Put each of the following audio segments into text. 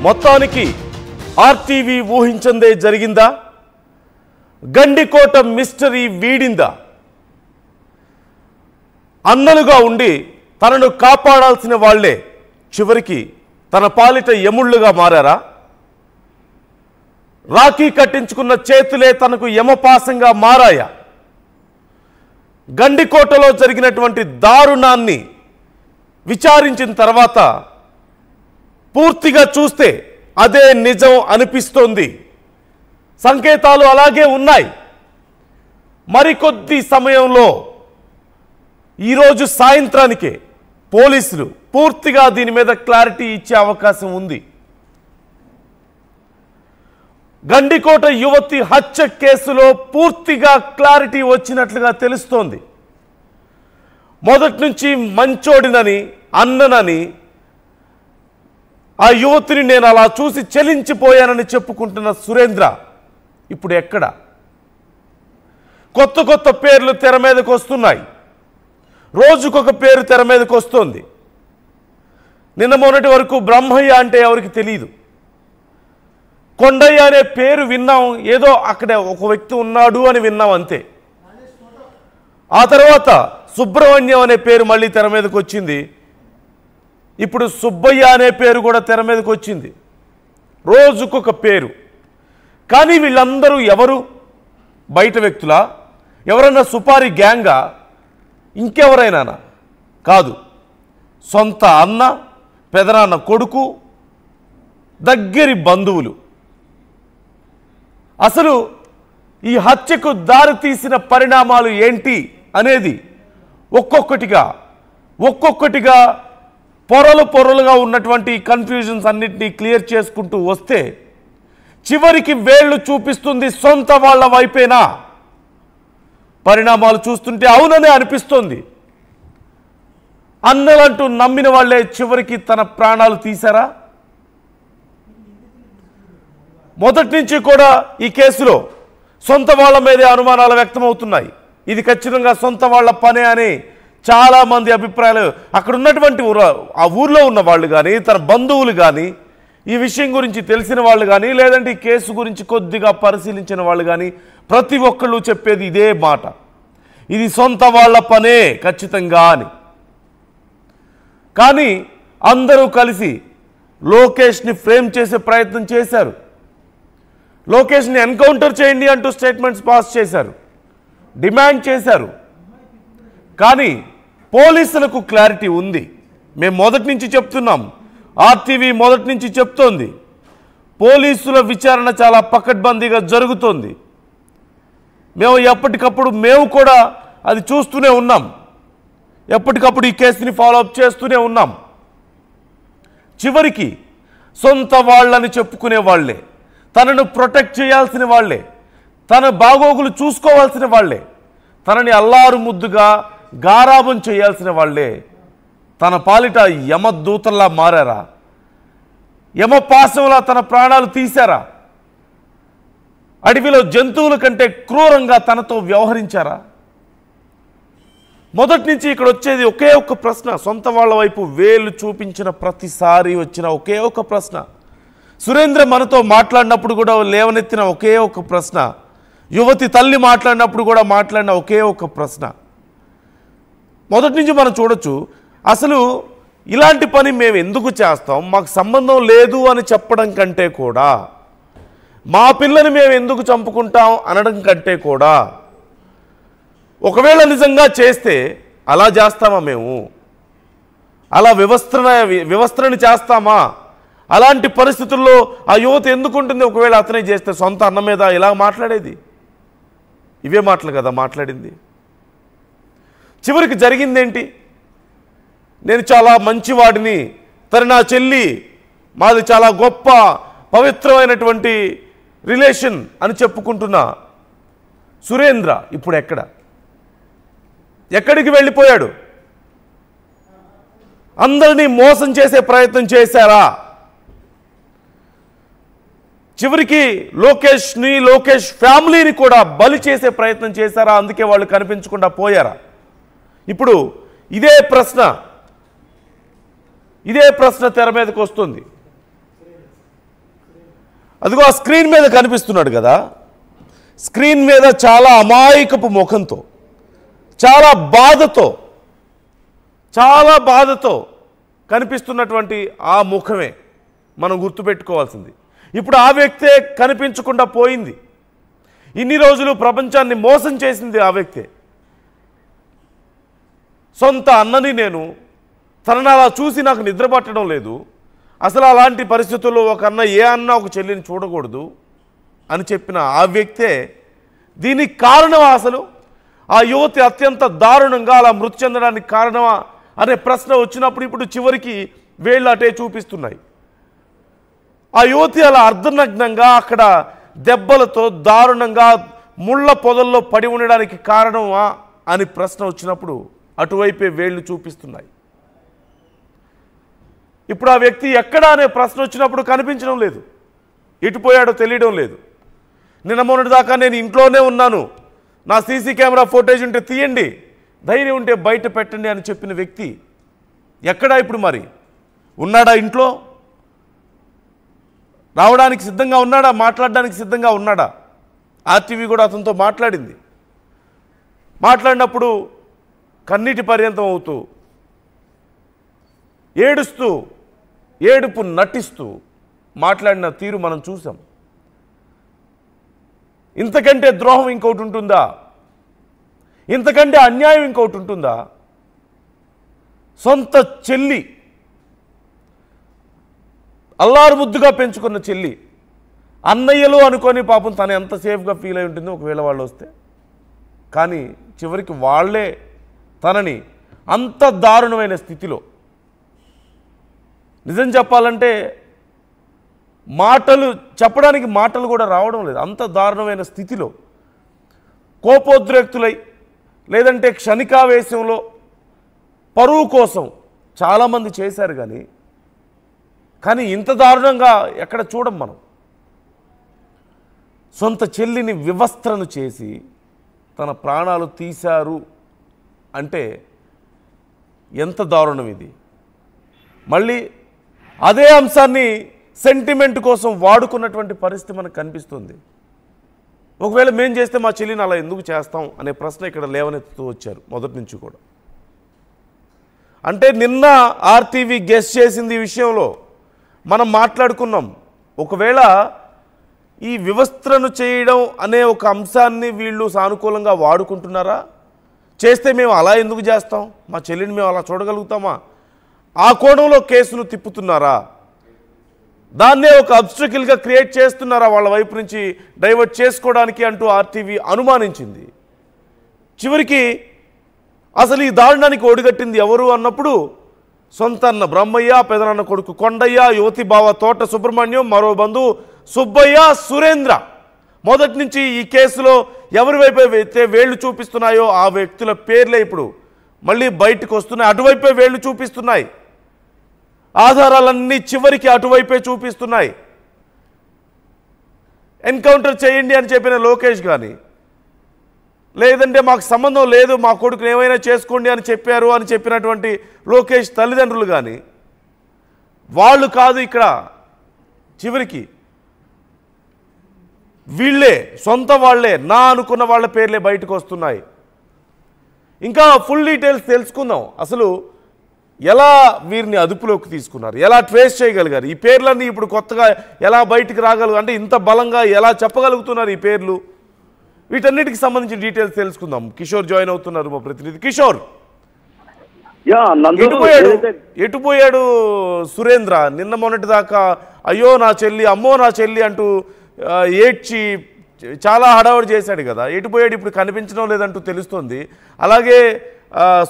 మొత్తానికి ఆర్టీవీ ఊహించందే జరిగిందా? గండికోట మిస్టరీ వీడిందా? అన్నలుగా ఉండి తనను కాపాడాల్సిన వాళ్లే చివరికి తన పాలిట యముళ్ళుగా మారారా? రాఖీ కట్టించుకున్న చేతులే తనకు యమపాసంగా మారాయా? గండికోటలో జరిగినటువంటి దారుణాన్ని విచారించిన తర్వాత పూర్తిగా చూస్తే అదే నిజం అనిపిస్తోంది. సంకేతాలు అలాగే ఉన్నాయి. మరికొద్ది సమయంలో ఈరోజు సాయంత్రానికే పోలీసులు పూర్తిగా దీని మీద క్లారిటీ ఇచ్చే అవకాశం ఉంది. గండికోట యువతి హత్య కేసులో పూర్తిగా క్లారిటీ వచ్చినట్లుగా తెలుస్తోంది. మొదటి నుంచి మంచోడినని అన్ననని ఆ యువతిని నేను అలా చూసి చలించిపోయానని చెప్పుకుంటున్న సురేంద్ర ఇప్పుడు ఎక్కడ? కొత్త కొత్త పేర్లు తెర మీదకు వస్తున్నాయి. రోజుకొక పేరు తెర మీదకు వస్తోంది. నిన్న మొన్నటి వరకు బ్రహ్మయ్య అంటే ఎవరికి తెలియదు. కొండయ్య అనే పేరు విన్నాం, ఏదో అక్కడ ఒక వ్యక్తి ఉన్నాడు అని విన్నాం అంతే. ఆ తర్వాత సుబ్రహ్మణ్యం అనే పేరు మళ్ళీ తెర మీదకు వచ్చింది. ఇప్పుడు సుబ్బయ్య అనే పేరు కూడా తెర మీదకు వచ్చింది. రోజుకొక పేరు. కానీ వీళ్ళందరూ ఎవరు? బయట వ్యక్తులా? ఎవరన్నా సుపారీ గ్యాంగా? ఇంకెవరైనా? కాదు, సొంత అన్న, పెదనాన్న కొడుకు, దగ్గరి బంధువులు. అసలు ఈ హత్యకు దారి తీసిన పరిణామాలు ఏంటి అనేది ఒక్కొక్కటిగా పొరలుగా ఉన్నటువంటి కన్ఫ్యూజన్స్ అన్నింటినీ క్లియర్ చేసుకుంటూ వస్తే చివరికి వేళ్లు చూపిస్తుంది సొంత వాళ్ళ వైపేనా? పరిణామాలు చూస్తుంటే అవుననే అనిపిస్తోంది. అన్నలంటూ నమ్మిన వాళ్లే చివరికి తన ప్రాణాలు తీశారా? మొదటి నుంచి కూడా ఈ కేసులో సొంత వాళ్ళ మీదే అనుమానాలు వ్యక్తమవుతున్నాయి. ఇది ఖచ్చితంగా సొంత వాళ్ళ పనే అని చాలామంది అభిప్రాయాలు. అక్కడ ఉన్నటువంటి ఆ ఊర్లో ఉన్న వాళ్ళు కానీ, తన బంధువులు కానీ, ఈ విషయం గురించి తెలిసిన వాళ్ళు కానీ, లేదంటే ఈ కేసు గురించి కొద్దిగా పరిశీలించిన వాళ్ళు కానీ ప్రతి ఒక్కళ్ళు చెప్పేది ఇదే మాట, ఇది సొంత వాళ్ళ పనే ఖచ్చితంగా అని. కానీ అందరూ కలిసి లోకేష్ని ఫ్రేమ్ చేసే ప్రయత్నం చేశారు. లోకేష్ని ఎన్కౌంటర్ చేయండి అంటూ స్టేట్మెంట్స్ పాస్ చేశారు, డిమాండ్ చేశారు. కానీ పోలీసులకు క్లారిటీ ఉంది. మేము మొదటి నుంచి చెప్తున్నాం, ఆర్టీవీ మొదటి నుంచి చెప్తోంది, పోలీసుల విచారణ చాలా పకడ్బందీగా జరుగుతోంది. మేము ఎప్పటికప్పుడు కూడా అది చూస్తూనే ఉన్నాం. ఎప్పటికప్పుడు ఈ కేసుని ఫాలోఅప్ చేస్తూనే ఉన్నాం. చివరికి సొంత వాళ్ళని చెప్పుకునే వాళ్ళే, తనను ప్రొటెక్ట్ చేయాల్సిన వాళ్ళే, తన బాగోగులు చూసుకోవాల్సిన వాళ్ళే, తనని అల్లారు ముద్దుగా గారాబం చేయాల్సిన వాళ్ళే తన పాలిట యమదూతల్లా మారారా? యమపాశంలా తన ప్రాణాలు తీశారా? అడవిలో జంతువుల కంటే క్రూరంగా తనతో వ్యవహరించారా? మొదటి నుంచి ఇక్కడ వచ్చేది ఒకే ఒక్క ప్రశ్న, సొంత వాళ్ళ వైపు వేలు చూపించిన ప్రతిసారి వచ్చిన ఒకే ఒక ప్రశ్న, సురేంద్ర మనతో మాట్లాడినప్పుడు కూడా లేవనెత్తిన ఒకే ఒక ప్రశ్న, యువతి తల్లి మాట్లాడినప్పుడు కూడా మాట్లాడిన ఒకే ఒక ప్రశ్న. మొదటి నుంచి మనం చూడొచ్చు, అసలు ఇలాంటి పని మేము ఎందుకు చేస్తాం, మాకు సంబంధం లేదు అని చెప్పడం కంటే కూడా, మా పిల్లని మేము ఎందుకు చంపుకుంటాం అనడం కంటే కూడా, ఒకవేళ నిజంగా చేస్తే అలా చేస్తామా మేము? అలా వ్యవస్థని చేస్తామా? అలాంటి పరిస్థితుల్లో ఆ యువత ఎందుకుంటుంది ఒకవేళ అతనే చేస్తే? సొంత అన్న మీద ఇలా మాట్లాడేది? ఇవే మాటలు కదా మాట్లాడింది. చివరికి జరిగిందేంటి? నేను చాలా మంచివాడిని, తను నా చెల్లి, మాది చాలా గొప్ప పవిత్రమైనటువంటి రిలేషన్ అని చెప్పుకుంటున్న సురేంద్ర ఇప్పుడు ఎక్కడికి వెళ్ళిపోయాడు? అందరినీ మోసం చేసే ప్రయత్నం చేశారా? చివరికి లోకేష్ ఫ్యామిలీని కూడా బలి చేసే ప్రయత్నం చేశారా? అందుకే వాళ్ళు కనిపించకుండా పోయారా? ఇప్పుడు ఇదే ప్రశ్న తెర మీదకి వస్తుంది. అదిగో ఆ స్క్రీన్ మీద కనిపిస్తున్నాడు కదా, స్క్రీన్ మీద చాలా అమాయకపు ముఖంతో, చాలా బాధతో కనిపిస్తున్నటువంటి ఆ ముఖమే మనం గుర్తుపెట్టుకోవాల్సింది. ఇప్పుడు ఆ వ్యక్తే కనిపించకుండా పోయింది. ఇన్ని రోజులు ప్రపంచాన్ని మోసం చేసింది ఆ వ్యక్తే. సొంత అన్నని నేను తనని అలా చూసి నాకు నిద్ర పట్టడం లేదు, అసలు అలాంటి పరిస్థితుల్లో ఒక అన్న ఏ అన్న ఒక చెల్లిని చూడకూడదు అని చెప్పిన ఆ వ్యక్తే దీనికి కారణమా? అసలు ఆ యువతి అత్యంత దారుణంగా అలా మృతి చెందడానికి కారణమా అనే ప్రశ్న వచ్చినప్పుడు ఇప్పుడు చివరికి వేళ్ళు అటే చూపిస్తున్నాయి. ఆ యువతి అలా అర్ధనగ్నంగా అక్కడ దెబ్బలతో దారుణంగా ముళ్ళ పొదల్లో పడి ఉండడానికి కారణమా అని ప్రశ్న వచ్చినప్పుడు అటువైపే వేళ్ళు చూపిస్తున్నాయి. ఇప్పుడు ఆ వ్యక్తి ఎక్కడా అనే ప్రశ్న వచ్చినప్పుడు కనిపించడం లేదు, ఎటుపోయాడో తెలియడం లేదు. నిన్న మొన్నటి దాకా నేను ఇంట్లోనే ఉన్నాను, నా సీసీ కెమెరా ఫుటేజ్ ఉంటే తీయండి, ధైర్యం ఉంటే బయట పెట్టండి అని చెప్పిన వ్యక్తి ఎక్కడా? ఇప్పుడు మరి ఉన్నాడా? ఇంట్లో రావడానికి సిద్ధంగా ఉన్నాడా? మాట్లాడడానికి సిద్ధంగా ఉన్నాడా? ఆర్టీవీ కూడా అతనితో మాట్లాడింది. మాట్లాడినప్పుడు కన్నీటి పర్యంతం అవుతూ, ఏడుస్తూ, ఏడుపు నటిస్తూ మాట్లాడిన తీరు మనం చూసాం. ఇంతకంటే ద్రోహం ఇంకోటి ఉంటుందా? ఇంతకంటే అన్యాయం ఇంకోటి ఉంటుందా? సొంత చెల్లి, అల్లారు ముద్దుగా పెంచుకున్న చెల్లి, అన్నయ్యలు అనుకొని పాపం తను ఎంత సేఫ్గా ఫీల్ అయి ఉంటుందో ఒకవేళ వాళ్ళు వస్తే. కానీ చివరికి వాళ్ళే తనని అంత దారుణమైన స్థితిలో, నిజం చెప్పాలంటే మాటలు చెప్పడానికి మాటలు కూడా రావడం లేదు, అంత దారుణమైన స్థితిలో కోపోద్రేక్తులై లేదంటే క్షణికావేశంలో పరువు కోసం చాలామంది చేశారు. కానీ ఇంత దారుణంగా ఎక్కడ చూడం మనం. సొంత చెల్లిని వివస్త్రను చేసి తన ప్రాణాలు తీశారు అంటే ఎంత దారుణం ఇది. మళ్ళీ అదే అంశాన్ని సెంటిమెంట్ కోసం వాడుకున్నటువంటి పరిస్థితి మనకు కనిపిస్తుంది. ఒకవేళ మేం చేస్తే మా చెల్లిని అలా ఎందుకు చేస్తాం అనే ప్రశ్న ఇక్కడ లేవనెత్తుతూ వచ్చారు మొదటి నుంచి కూడా. అంటే నిన్న ఆర్టీవీ గెస్ట్ చేసింది ఈ విషయంలో మనం మాట్లాడుకున్నాం. ఒకవేళ ఈ వివస్త్రను చేయడం అనే ఒక అంశాన్ని వీళ్ళు సానుకూలంగా వాడుకుంటున్నారా? చేస్తే మేము అలా ఎందుకు చేస్తాం, మా చెల్లిని మేము అలా చూడగలుగుతామా, ఆ కోణంలో కేసును తిప్పుతున్నారా? దాన్నే ఒక అబ్స్ట్రకిల్గా క్రియేట్ చేస్తున్నారా వాళ్ళ వైపు నుంచి డైవర్ట్ చేసుకోవడానికి అంటూ ఆర్టీవీ అనుమానించింది. చివరికి అసలు ఈ దారుణానికి ఒడిగట్టింది ఎవరు అన్నప్పుడు సొంత అన్న బ్రహ్మయ్య, పెదనాన్న కొడుకు కొండయ్య, యువతి బావ తోట సుబ్రహ్మణ్యం, మరో బంధువు సుబ్బయ్య, సురేంద్ర. మొదటి నుంచి ఈ కేసులో ఎవరి వైపు అయితే వేళ్లు చూపిస్తున్నాయో ఆ వ్యక్తుల పేర్లే ఇప్పుడు మళ్ళీ బయటకు వస్తున్నాయి, అటువైపే వేళ్లు చూపిస్తున్నాయి. ఆధారాలన్నీ చివరికి అటువైపే చూపిస్తున్నాయి. ఎన్కౌంటర్ చేయండి అని చెప్పిన లోకేష్ కానీ, లేదంటే మాకు సంబంధం లేదు మా కొడుకుని ఏమైనా చేసుకోండి అని చెప్పారు అని చెప్పినటువంటి లోకేష్ తల్లిదండ్రులు కానీ, వాళ్ళు కాదు ఇక్కడ చివరికి వీళ్ళే, సొంత వాళ్ళే, నా అనుకున్న వాళ్ళ పేర్లే బయటకు వస్తున్నాయి. ఇంకా ఫుల్ డీటెయిల్స్ తెలుసుకుందాం. అసలు ఎలా వీరిని అదుపులోకి తీసుకున్నారు, ఎలా ట్రేస్ చేయగలిగారు, ఈ పేర్లన్నీ ఇప్పుడు కొత్తగా ఎలా బయటికి రాగలరు, అంటే ఇంత బలంగా ఎలా చెప్పగలుగుతున్నారు ఈ పేర్లు, వీటన్నిటికి సంబంధించిన డీటెయిల్స్ తెలుసుకుందాం. కిషోర్ జాయిన్ అవుతున్నారు, మా ప్రతినిధి కిషోర్. ఎటుపోయాడు సురేంద్ర? నిన్న మొన్నటి దాకా అయ్యో నా చెల్లి, అమ్మో నా చెల్లి అంటూ ఏడ్చి చాలా హడావుడి చేశాడు కదా, ఎటుపోయాడు? ఇప్పుడు కనిపించడం లేదంటూ తెలుస్తోంది. అలాగే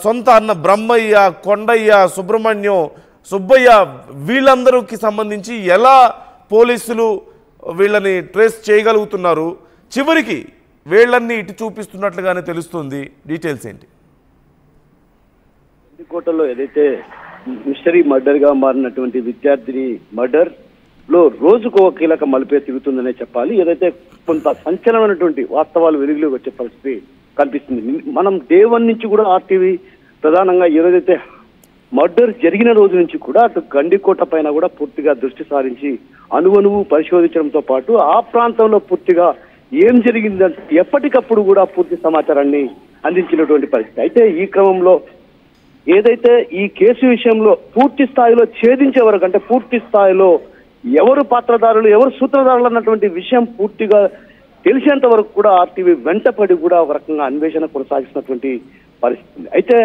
సొంత అన్న బ్రహ్మయ్య, కొండయ్య, సుబ్రహ్మణ్యం, సుబ్బయ్య, వీళ్ళందరికి సంబంధించి ఎలా పోలీసులు వీళ్ళని ట్రేస్ చేయగలుగుతున్నారు, చివరికి వీళ్ళన్నీ ఇటు చూపిస్తున్నట్లుగానే తెలుస్తుంది. డీటెయిల్స్ ఏంటి? కోటలో ఏదైతే మిస్టరీ మర్డర్ గా మారినటువంటి విద్యార్థిని మర్డర్ లో రోజుకు ఒక కీలక మలుపే తిరుగుతుందనే చెప్పాలి. ఏదైతే కొంత సంచలనమైనటువంటి వాస్తవాలు వెలుగులోకి వచ్చే పరిస్థితి కనిపిస్తుంది. మనం డే 1 నుంచి కూడా ఆర్టీవీ ప్రధానంగా ఏదైతే మర్డర్ జరిగిన రోజు నుంచి కూడా అటు గండికోట పైన కూడా పూర్తిగా దృష్టి సారించి అణువణువు పరిశోధించడంతో పాటు ఆ ప్రాంతంలో పూర్తిగా ఏం జరిగిందంటే ఎప్పటికప్పుడు కూడా పూర్తి సమాచారాన్ని అందించినటువంటి పరిస్థితి. అయితే ఈ క్రమంలో ఏదైతే ఈ కేసు విషయంలో పూర్తి స్థాయిలో ఛేదించే వరకు, అంటే పూర్తి స్థాయిలో ఎవరు పాత్రధారులు ఎవరు సూత్రధారులు అన్నటువంటి విషయం పూర్తిగా తెలిసేంత వరకు కూడా ఆర్టీవీ వెంటపడి కూడా ఒక రకంగా అన్వేషణ కొనసాగిస్తున్నటువంటి పరిస్థితి. అయితే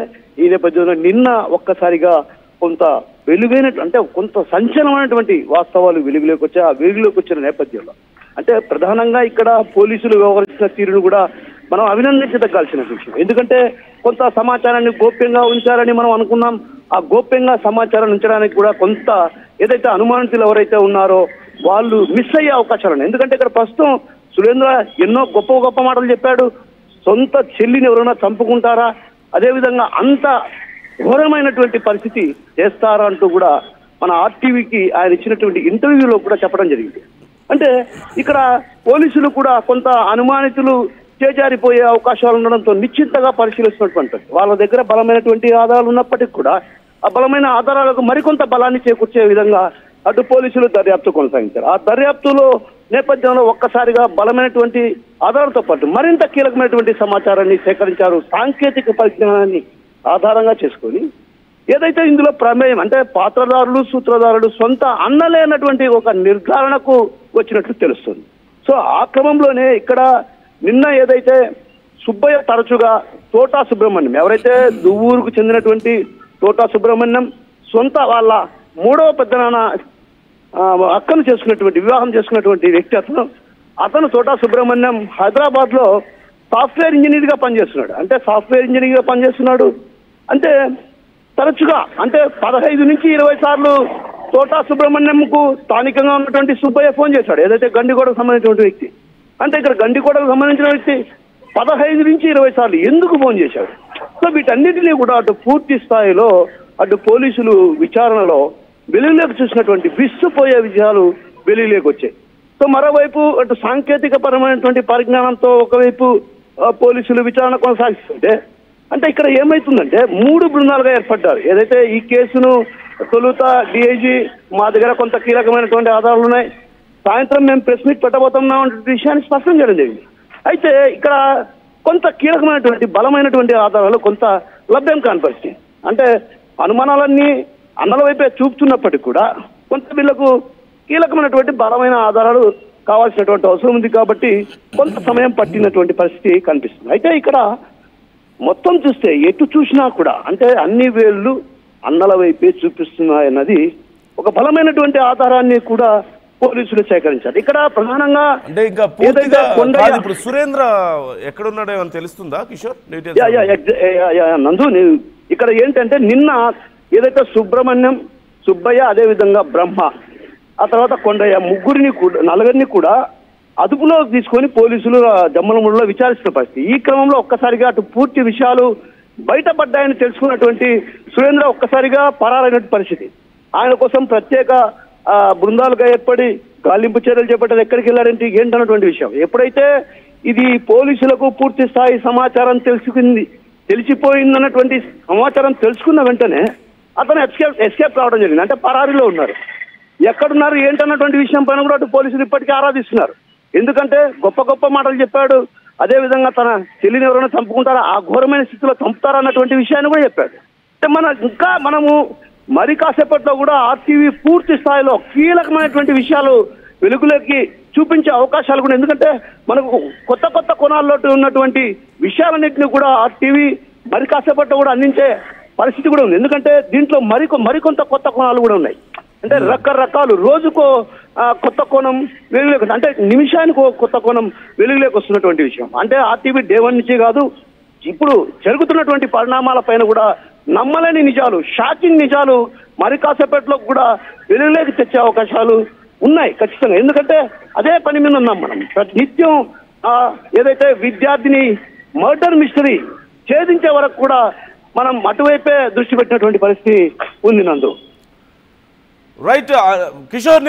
ఈ నేపథ్యంలో నిన్న ఒక్కసారిగా కొంత వెలుగైన, అంటే కొంత సంచలనమైనటువంటి వాస్తవాలు వెలుగులోకి వచ్చాయి. ఆ వెలుగులోకి వచ్చిన నేపథ్యంలో అంటే ప్రధానంగా ఇక్కడ పోలీసులు వ్యవహరించిన తీరును కూడా మనం అభినందించదగ్గాల్సిన విషయం. ఎందుకంటే కొంత సమాచారాన్ని గోప్యంగా ఉంచారని మనం అనుకున్నాం. ఆ గోప్యంగా సమాచారం ఉంచడానికి కూడా కొంత ఏదైతే అనుమానితులు ఎవరైతే ఉన్నారో వాళ్ళు మిస్ అయ్యే అవకాశాలు ఉన్నాయి. ఎందుకంటే ఇక్కడ ప్రస్తుతం సురేంద్ర ఎన్నో గొప్ప గొప్ప మాటలు చెప్పాడు. సొంత చెల్లిని ఎవరైనా చంపుకుంటారా, అదేవిధంగా అంత ఘోరమైనటువంటి పరిస్థితి చేస్తారా అంటూ కూడా మన ఆర్టీవీకి ఆయన ఇచ్చినటువంటి ఇంటర్వ్యూలో కూడా చెప్పడం జరిగింది. అంటే ఇక్కడ పోలీసులు కూడా కొంత అనుమానితులు చేజారిపోయే అవకాశాలు ఉండడంతో నిశ్చింతగా పరిశీలిస్తున్నటువంటి వాళ్ళ దగ్గర బలమైనటువంటి ఆధారాలు ఉన్నప్పటికీ కూడా ఆ బలమైన ఆధారాలకు మరికొంత బలాన్ని చేకూర్చే విధంగా అటు పోలీసులు దర్యాప్తు కొనసాగించారు. ఆ దర్యాప్తులో నేపథ్యంలో ఒక్కసారిగా బలమైనటువంటి ఆధారాలతో పాటు మరింత కీలకమైనటువంటి సమాచారాన్ని సేకరించారు. సాంకేతిక పరిజ్ఞానాన్ని ఆధారంగా చేసుకొని ఏదైతే ఇందులో ప్రమేయం, అంటే పాత్రధారులు సూత్రధారులు సొంత అన్నలే అన్నటువంటి ఒక నిర్ధారణకు వచ్చినట్లు తెలుస్తుంది. సో ఆ క్రమంలోనే ఇక్కడ నిన్న ఏదైతే సుబ్బయ్య తరచుగా తోటా సుబ్రహ్మణ్యం, ఎవరైతే దువ్వూరుకు చెందినటువంటి తోటా సుబ్రహ్మణ్యం సొంత వాళ్ళ మూడవ పెద్దనాన్న అక్కను చేసుకున్నటువంటి వివాహం చేసుకున్నటువంటి వ్యక్తి అతను తోటా సుబ్రహ్మణ్యం హైదరాబాద్ లో సాఫ్ట్వేర్ ఇంజనీర్ గా పనిచేస్తున్నాడు. అంటే సాఫ్ట్వేర్ ఇంజనీర్ గా పనిచేస్తున్నాడు. అంటే తరచుగా అంటే 15 నుంచి 20 సార్లు తోటా సుబ్రహ్మణ్యంకు స్థానికంగా ఉన్నటువంటి సుబ్బయ్య ఫోన్ చేశాడు. ఏదైతే గండికోటకు సంబంధించినటువంటి వ్యక్తి, అంటే ఇక్కడ గండికోటకు సంబంధించిన వ్యక్తి 15 నుంచి 20 సార్లు ఎందుకు ఫోన్ చేశాడు? సో వీటన్నిటినీ కూడా అటు పూర్తి స్థాయిలో అటు పోలీసులు విచారణలో వెలుగులోకి చూసినటువంటి విస్తుపోయే విషయాలు వెలుగులోకి వచ్చాయి. సో మరోవైపు అటు సాంకేతిక పరమైనటువంటి పరిజ్ఞానంతో ఒకవైపు పోలీసులు విచారణ కొనసాగిస్తుంటే, అంటే ఇక్కడ ఏమైతుందంటే 3 బృందాలుగా ఏర్పడ్డారు. ఏదైతే ఈ కేసును తొలుత డిఐజీ మా దగ్గర కొంత కీలకమైనటువంటి ఆధారాలు ఉన్నాయి, సాయంత్రం మేము ప్రెస్ మీట్ పెట్టబోతున్నాం అనే విషయాన్ని స్పష్టం చేయడం జరిగింది. అయితే ఇక్కడ కొంత కీలకమైనటువంటి బలమైనటువంటి ఆధారాలు కొంత లభ్యం కాని పరిస్థితి. అంటే అనుమానాలన్నీ అన్నల వైపే చూపుతున్నప్పటికీ కూడా కొంత వీళ్లకు కీలకమైనటువంటి బలమైన ఆధారాలు కావాల్సినటువంటి అవసరం ఉంది కాబట్టి కొంత సమయం పట్టినటువంటి పరిస్థితి కనిపిస్తుంది. అయితే ఇక్కడ మొత్తం చూస్తే ఎటు చూసినా కూడా అంటే అన్ని వేళ్ళు అన్నల వైపే చూపిస్తున్నాయన్నది ఒక బలమైనటువంటి ఆధారాన్ని కూడా పోలీసులు సేకరించారు. ఇక్కడ ప్రధానంగా అంటే ఇంకా ఇప్పుడు సురేంద్ర ఎక్కడున్నాడో ఏమని తెలుస్తుందా కిషోర్? నందు ఇక్కడ ఏంటంటే నిన్న ఏదైతే సుబ్రహ్మణ్యం, సుబ్బయ్య, అదేవిధంగా బ్రహ్మ, ఆ తర్వాత కొండయ్య నలుగురిని కూడా అదుపులో తీసుకొని పోలీసులు జమ్మలమూడిలో విచారిస్తున్న పరిస్థితి. ఈ క్రమంలో ఒక్కసారిగా అటు పూర్తి విషయాలు బయటపడ్డాయని తెలుసుకున్నటువంటి సురేంద్ర ఒక్కసారిగా పరారైనటువంటి పరిస్థితి. ఆయన కోసం ప్రత్యేక బృందాలుగా ఏర్పడి గాలింపు చర్యలు చేపట్టారు. ఎక్కడికి వెళ్ళారంటే ఏంటన్నటువంటి విషయం ఎప్పుడైతే ఇది పోలీసులకు పూర్తి స్థాయి సమాచారం తెలిసిపోయిందన్నటువంటి సమాచారం తెలుసుకున్న వెంటనే అతను ఎస్కేప్ కావడం జరిగింది. అంటే పరారీలో ఉన్నారు. ఎక్కడున్నారు ఏంటన్నటువంటి విషయం పైన కూడా అటు పోలీసులు ఇప్పటికీ ఆరాధిస్తున్నారు. ఎందుకంటే గొప్ప గొప్ప మాటలు చెప్పాడు. అదేవిధంగా తన చెల్లిని ఎవరైనా చంపుకుంటారా, ఆ ఘోరమైన స్థితిలో చంపుతారా అన్నటువంటి విషయాన్ని కూడా చెప్పాడు. అంటే మనము మరి కాసేపట్లో కూడా ఆర్టీవీ పూర్తి స్థాయిలో కీలకమైనటువంటి విషయాలు వెలుగులోకి చూపించే అవకాశాలు కూడా, ఎందుకంటే మనకు కొత్త కొత్త కోణాల్లో ఉన్నటువంటి విషయాలన్నింటినీ కూడా ఆర్టీవీ మరి కాసేపట్లో కూడా అందించే పరిస్థితి కూడా ఉంది. ఎందుకంటే దీంట్లో మరికొంత కొత్త కోణాలు కూడా ఉన్నాయి. అంటే రకరకాలు రోజుకో కొత్త కోణం వెలుగులోకి, అంటే నిమిషానికి కొత్త కోణం వెలుగులోకి వస్తున్నటువంటి విషయం. అంటే ఆర్టీవీ డే 1 నుంచి కాదు, ఇప్పుడు జరుగుతున్నటువంటి పరిణామాల పైన కూడా నమ్మలేని నిజాలు, షాకింగ్ నిజాలు మరి కాసేపట్లో కూడా వెలుగులోకి తెచ్చే అవకాశాలు ఉన్నాయి ఖచ్చితంగా. ఎందుకంటే అదే పని మీద ఉన్నాం మనం నిత్యం. ఏదైతే విద్యార్థిని మర్డర్ మిస్టరీ ఛేదించే వరకు కూడా మనం అటువైపే దృష్టి పెట్టినటువంటి పరిస్థితి ఉంది నందు. రైట్ కిషోర్.